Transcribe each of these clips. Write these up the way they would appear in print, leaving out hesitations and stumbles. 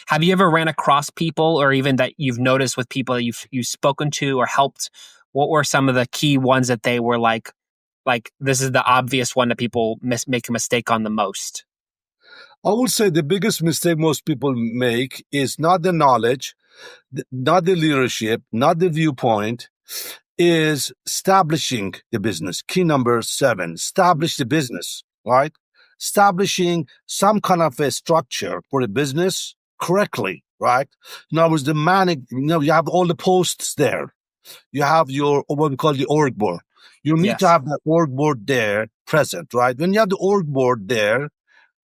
Have you ever ran across people, or even that you've noticed with people that you've spoken to or helped? What were some of the key ones that they were like this is the obvious one that people make a mistake on the most? I would say the biggest mistake most people make is not the knowledge, not the leadership, not the viewpoint, is establishing the business. Key number 7, establish the business, right? Establishing some kind of a structure for the business correctly, right? In other words, you have all the posts there. You have your, what we call the org board. You need to Yes. have that org board there present, right? When you have the org board there,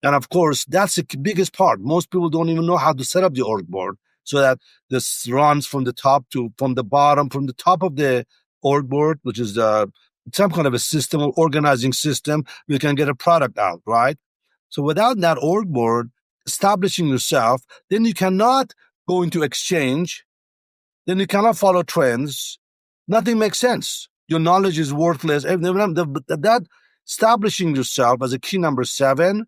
and of course, that's the biggest part. Most people don't even know how to set up the org board so that this runs from the top from the top of the org board, which is some kind of a system or organizing system, you can get a product out, right? So without that org board, establishing yourself, then you cannot go into exchange, then you cannot follow trends. Nothing makes sense. Your knowledge is worthless. That establishing yourself as a key number 7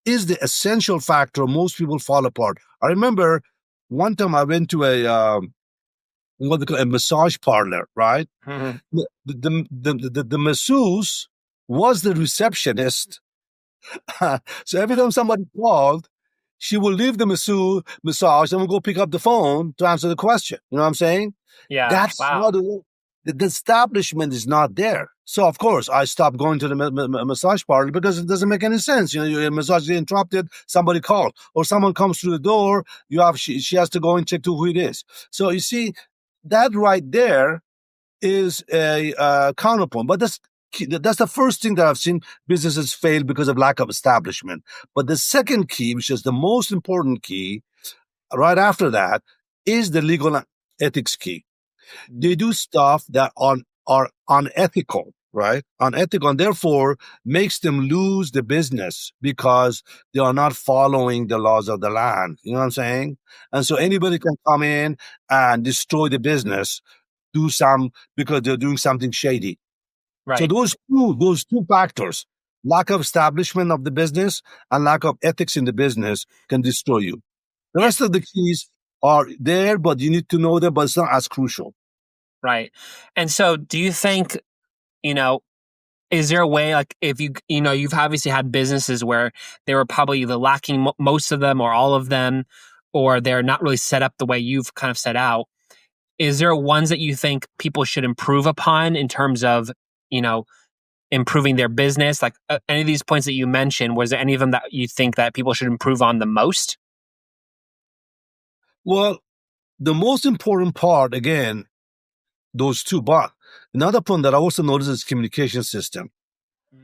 is the essential factor most people fall apart. I remember one time I went to a massage parlor, right? Mm-hmm. The masseuse was the receptionist. So every time somebody called, she will leave the massage and will go pick up the phone to answer the question. You know what I'm saying? Yeah. That's Wow. the establishment is not there. So of course I stopped going to the massage parlor because it doesn't make any sense. You know, your massage is interrupted, somebody called, or someone comes through the door. She has to go and check to who it is. So you see, that right there is a counterpoint. But that's the first thing that I've seen businesses fail because of lack of establishment. But the second key, which is the most important key, right after that, is the legal ethics key. They do stuff that are unethical, right? Unethical, and therefore makes them lose the business because they are not following the laws of the land. You know what I'm saying? And so anybody can come in and destroy the business, because they're doing something shady. Right. So those two factors, lack of establishment of the business and lack of ethics in the business, can destroy you. The rest of the keys are there, but you need to know them, but it's not as crucial. Right. And so do you think, is there a way, like, if you've obviously had businesses where they were probably either lacking most of them or all of them, or they're not really set up the way you've kind of set out. Is there ones that you think people should improve upon in terms of, improving their business? Like any of these points that you mentioned, was there any of them that you think that people should improve on the most? Well, the most important part, again, those two, but another point that I also notice is communication system.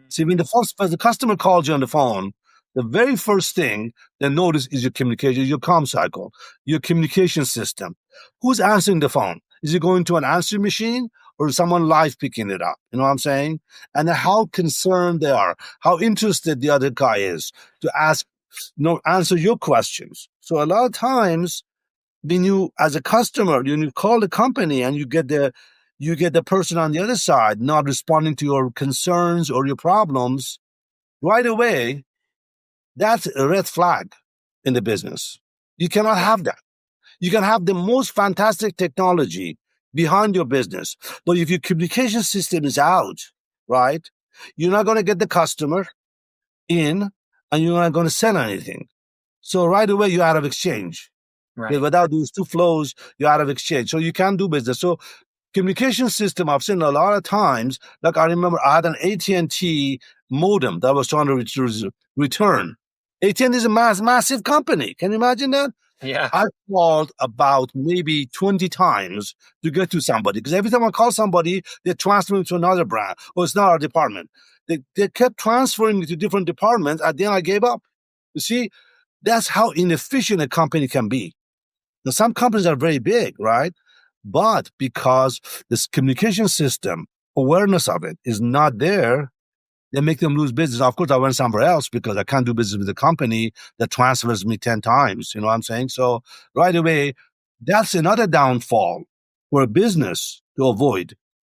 See, when the customer calls you on the phone, the very first thing they notice is your communication, your comm cycle, your communication system. Who's answering the phone? Is it going to an answering machine or is someone live picking it up? You know what I'm saying? And how concerned they are, how interested the other guy is to answer your questions. So a lot of times, when you, as a customer, when you call the company and you get the person on the other side not responding to your concerns or your problems right away, that's a red flag in the business. You cannot have that. You can have the most fantastic technology behind your business, but if your communication system is out, right, you're not going to get the customer in and you're not going to sell anything. So right away, you're out of exchange. Right. Without those two flows, you're out of exchange. So you can't do business. So communication system, I've seen a lot of times, like I remember I had an AT&T modem that I was trying to return. AT&T is a massive company. Can you imagine that? Yeah. I called about maybe 20 times to get to somebody, because every time I call somebody, they transfer me to another brand, or it's not our department. They kept transferring me to different departments. At the end, I gave up. You see, that's how inefficient a company can be. Now, some companies are very big, right? But because this communication system, awareness of it is not there, they make them lose business. Of course, I went somewhere else because I can't do business with a company that transfers me 10 times. You know what I'm saying? So right away, that's another downfall for a business to avoid.